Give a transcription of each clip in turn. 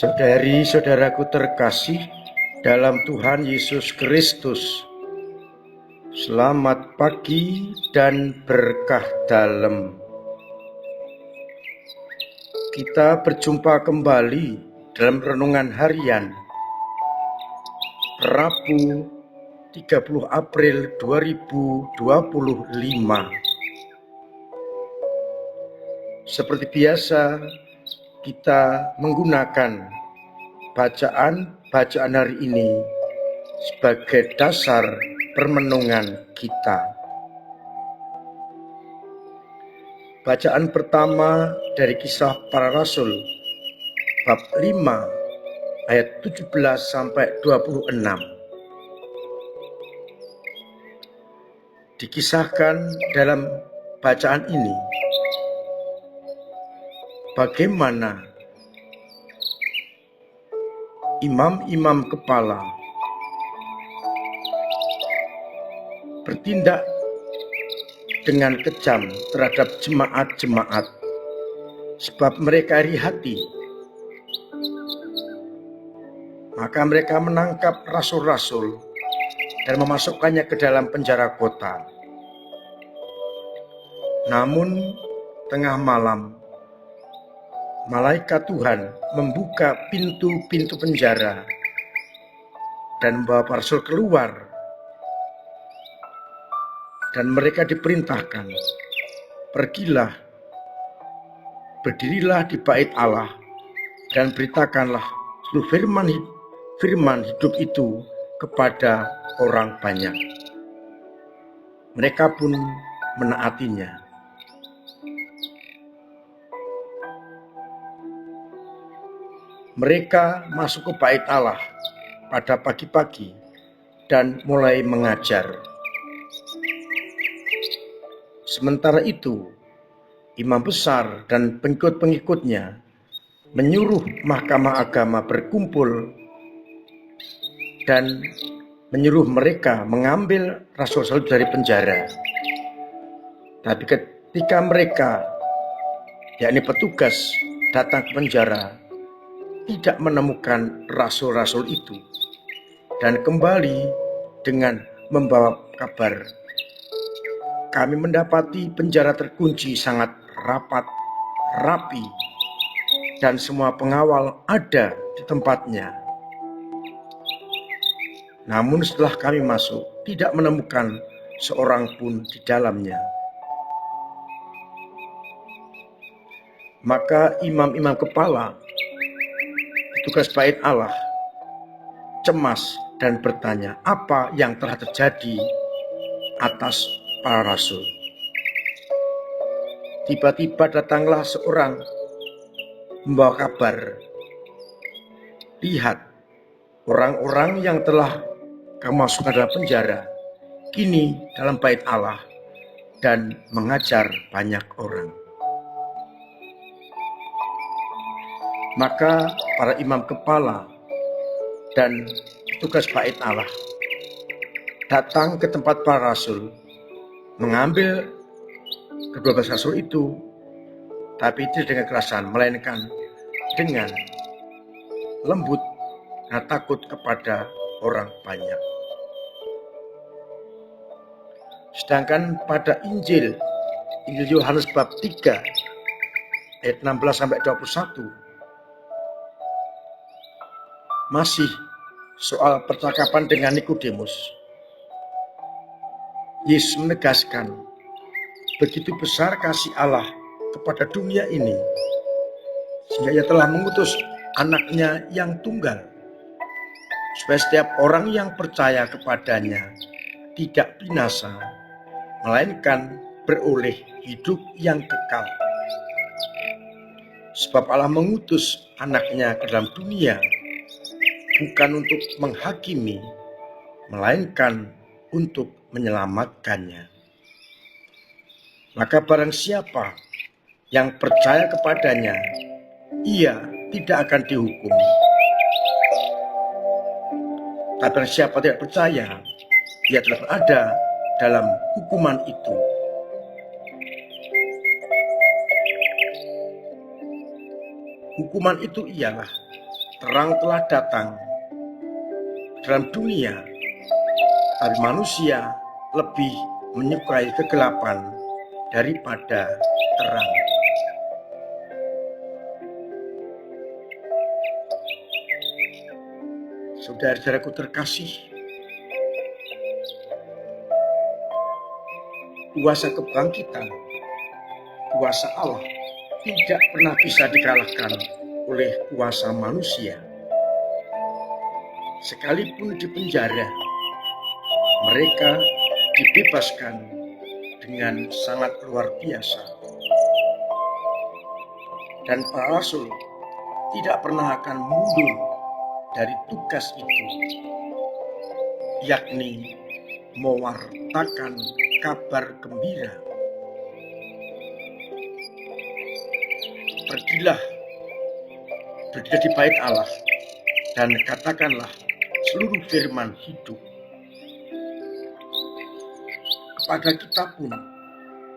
Saudari-saudaraku terkasih dalam Tuhan Yesus Kristus, selamat pagi dan berkah dalam. Kita berjumpa kembali dalam renungan harian Rabu 30 April 2025. Seperti biasa, kita menggunakan bacaan hari ini sebagai dasar permenungan kita. Bacaan pertama dari Kisah Para Rasul bab 5 ayat 17 sampai 26. Dikisahkan dalam bacaan ini bagaimana imam-imam kepala bertindak dengan kejam terhadap jemaat-jemaat, sebab mereka iri hati. Maka mereka menangkap rasul-rasul dan memasukkannya ke dalam penjara kota. Namun tengah malam, malaikat Tuhan membuka pintu-pintu penjara dan membawa para rasul keluar, dan mereka diperintahkan, pergilah, berdirilah di bait Allah dan beritakanlah seluruh firman hidup itu kepada orang banyak. Mereka pun menaatinya. Mereka masuk ke bait Allah pada pagi-pagi dan mulai mengajar. Sementara itu, imam besar dan pengikut-pengikutnya menyuruh mahkamah agama berkumpul dan menyuruh mereka mengambil rasul-rasul dari penjara. Tapi ketika mereka, yakni petugas, datang ke penjara, tidak menemukan rasul-rasul itu, dan kembali dengan membawa kabar, kami mendapati penjara terkunci sangat rapi, dan semua pengawal ada di tempatnya. Namun setelah kami masuk, tidak menemukan seorang pun di dalamnya. Maka imam-imam kepala, petugas bait Allah, cemas dan bertanya, apa yang telah terjadi atas para rasul. Tiba-tiba datanglah seorang membawa kabar, lihat, orang-orang yang telah kamu masukkan dalam penjara kini dalam bait Allah dan mengajar banyak orang. Maka para imam kepala dan petugas bait Allah datang ke tempat para rasul, mengambil kedua belas rasul itu, tapi tidak dengan kekerasan, melainkan dengan lembut karena takut kepada orang banyak. Sedangkan pada Injil Yohanes bab 3 ayat 16 sampai 21 masih soal percakapan dengan Nikodemus. Yesus menegaskan, begitu besar kasih Allah kepada dunia ini, sehingga Ia telah mengutus anaknya yang tunggal, supaya setiap orang yang percaya kepadanya tidak binasa, melainkan beroleh hidup yang kekal. Sebab Allah mengutus anaknya ke dalam dunia bukan untuk menghakimi, melainkan untuk menyelamatkannya. Maka barang siapa yang percaya kepadanya, ia tidak akan dihukum. Tapi barang siapa tidak percaya, ia telah berada dalam hukuman itu. Hukuman itu ialah terang telah datang dalam dunia, tapi manusia lebih menyukai kegelapan daripada terang. Saudara-saudaraku terkasih, kuasa kebangkitan, kuasa Allah tidak pernah bisa dikalahkan oleh kuasa manusia. Sekalipun di penjara, mereka dibebaskan dengan sangat luar biasa. Dan para rasul tidak pernah akan mundur dari tugas itu, yakni mewartakan kabar gembira. Pergilah, berdiri di bait Allah, dan katakanlah seluruh firman hidup. Kepada kita pun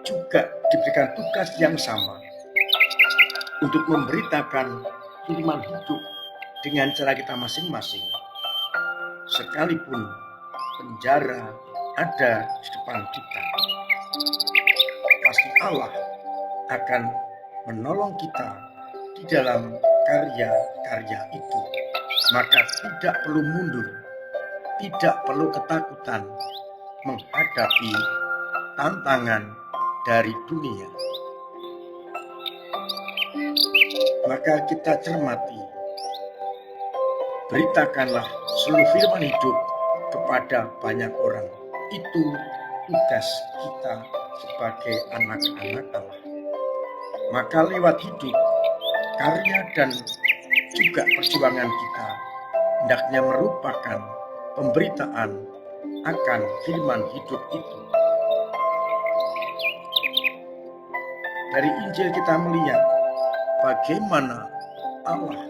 juga diberikan tugas yang sama untuk memberitakan firman hidup dengan cara kita masing-masing. Sekalipun penjara ada di depan kita, pasti Allah akan menolong kita di dalam karya-karya itu. Maka tidak perlu mundur, tidak perlu ketakutan menghadapi tantangan dari dunia. Maka kita cermati, beritakanlah seluruh firman hidup kepada banyak orang. Itu tugas kita sebagai anak-anak Allah. Maka lewat hidup, karya dan juga perjuangan kita hendaknya merupakan pemberitaan akan firman hidup itu. Dari Injil kita melihat bagaimana Allah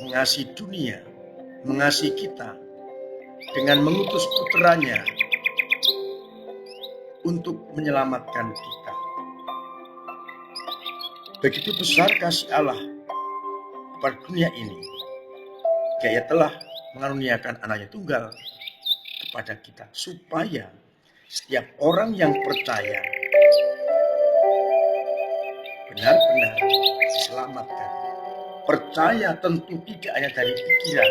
mengasihi dunia, mengasihi kita dengan mengutus putranya untuk menyelamatkan kita. Begitu besar kasih Allah pada dunia ini, Ia telah mengaruniakan anaknya tunggal kepada kita, supaya setiap orang yang percaya benar-benar diselamatkan. Percaya tentu tidak hanya dari pikiran,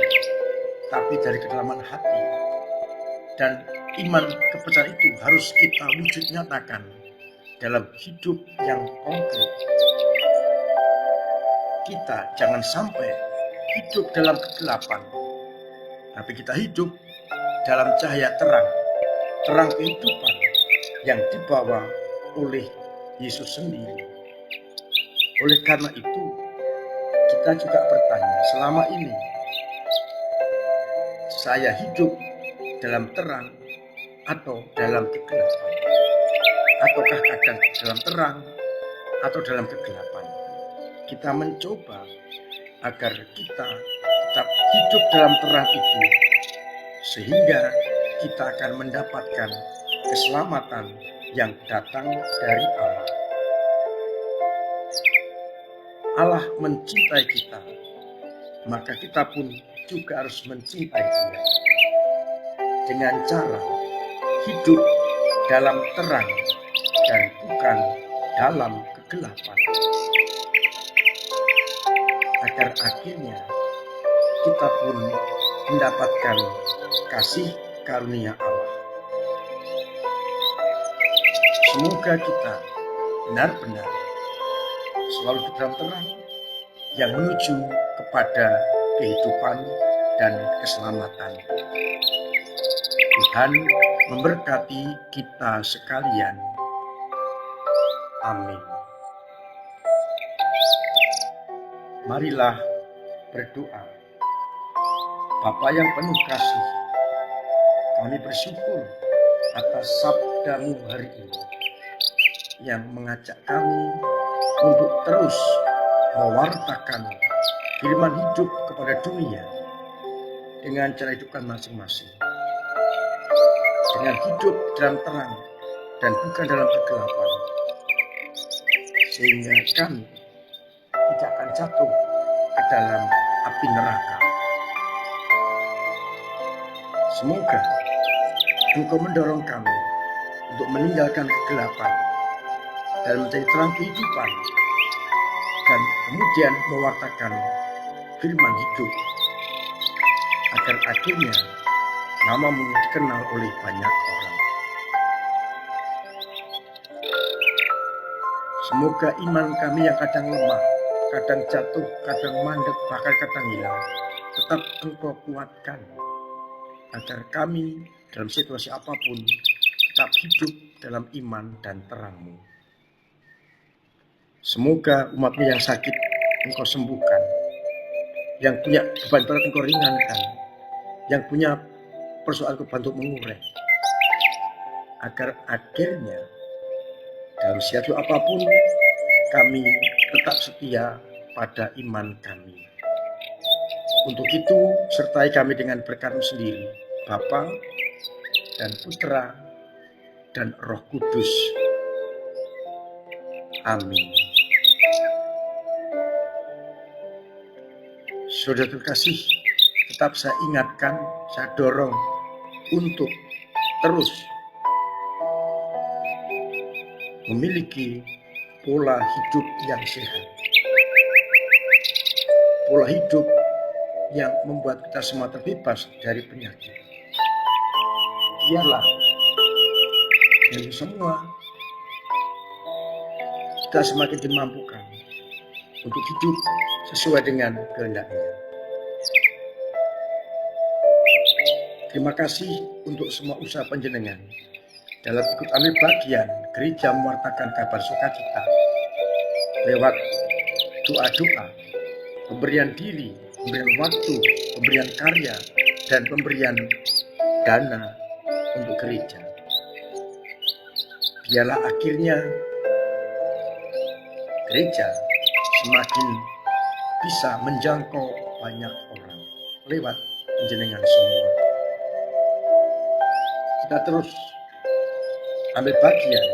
tapi dari kedalaman hati. Dan iman kepercayaan itu harus kita wujud nyatakan dalam hidup yang konkret. Kita jangan sampai hidup dalam kegelapan, tapi kita hidup dalam cahaya terang, terang kehidupan yang dibawa oleh Yesus sendiri. Oleh karena itu, kita juga bertanya, selama ini saya hidup dalam terang atau dalam kegelapan? Ataukah kadang dalam terang atau dalam kegelapan? Kita mencoba agar kita tetap hidup dalam terang itu, sehingga kita akan mendapatkan keselamatan yang datang dari Allah. Allah mencintai kita, maka kita pun juga harus mencintai Dia dengan cara hidup dalam terang dan bukan dalam kegelapan, agar akhirnya kita pun mendapatkan kasih karunia Allah. Semoga kita benar-benar selalu di dalam terang yang menuju kepada kehidupan dan keselamatan. Tuhan memberkati kita sekalian. Amin. Marilah berdoa. Bapa yang penuh kasih, kami bersyukur atas sabda-Mu hari ini yang mengajak kami untuk terus mewartakan firman hidup kepada dunia dengan cara hidupkan masing-masing, dengan hidup dalam terang dan bukan dalam kegelapan, sehingga kami tidak akan jatuh ke dalam api neraka. Semoga Engkau mendorong kami untuk meninggalkan kegelapan dan menjadi terang kehidupan, dan kemudian mewartakan firman hidup, agar akhirnya nama-Mu dikenal oleh banyak orang. Semoga iman kami yang kadang lemah, kadang jatuh, kadang mandek, bahkan kadang hilang, tetap Engkau kuatkan, agar kami dalam situasi apapun tetap hidup dalam iman dan terang-Mu. Semoga umat-Mu yang sakit Engkau sembuhkan, yang punya beban berat Engkau ringankan, yang punya persoalan Engkau bantu mengurai, agar akhirnya dalam situasi apapun kami tetap setia pada iman kami. Untuk itu sertai kami dengan berkat-Mu sendiri, Bapa dan Putra dan Roh Kudus. Amin. Saudara terkasih, tetap saya ingatkan, saya dorong untuk terus memiliki pola hidup yang sehat. Pola hidup yang membuat kita semua terbebas dari penyakit. Biarlah dari semua kita semakin dimampukan untuk hidup sesuai dengan kehendak-Nya. Terima kasih untuk semua usaha panjenengan dalam ikut ambil bagian gereja mewartakan kabar sukacita lewat doa-doa, pemberian diri, pemberian waktu, pemberian karya, dan pemberian dana untuk gereja. Biarlah akhirnya gereja semakin bisa menjangkau banyak orang lewat panjenengan semua. Kita terus ambil bagian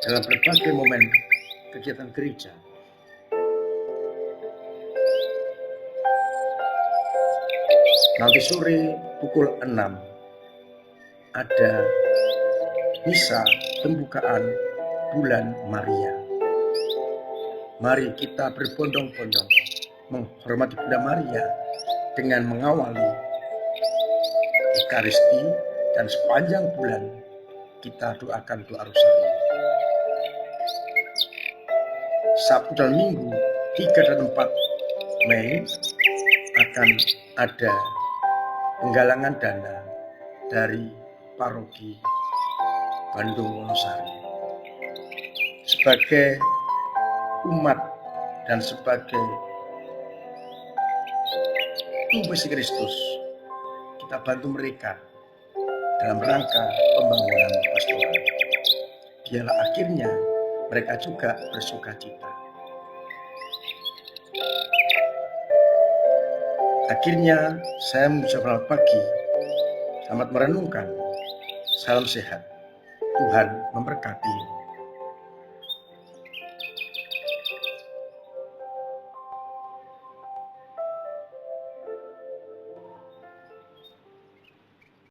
dalam berbagai momen kegiatan gereja. Nanti sore pukul 6 ada misa pembukaan bulan Maria. Mari kita berbondong-bondong menghormati Bunda Maria dengan mengawali Ekaristi, dan sepanjang bulan kita doakan doa Rosari. Sabtu dan Minggu 3 dan 4 Mei akan ada penggalangan dana dari Paroki Bandung Wonosari. Sebagai umat dan sebagai tubuh Kristus, kita bantu mereka dalam rangka pembangunan pastoral. Biarlah akhirnya mereka juga bersukacita. Akhirnya saya mengucapkan selamat pagi, selamat merenungkan, salam sehat, Tuhan memberkati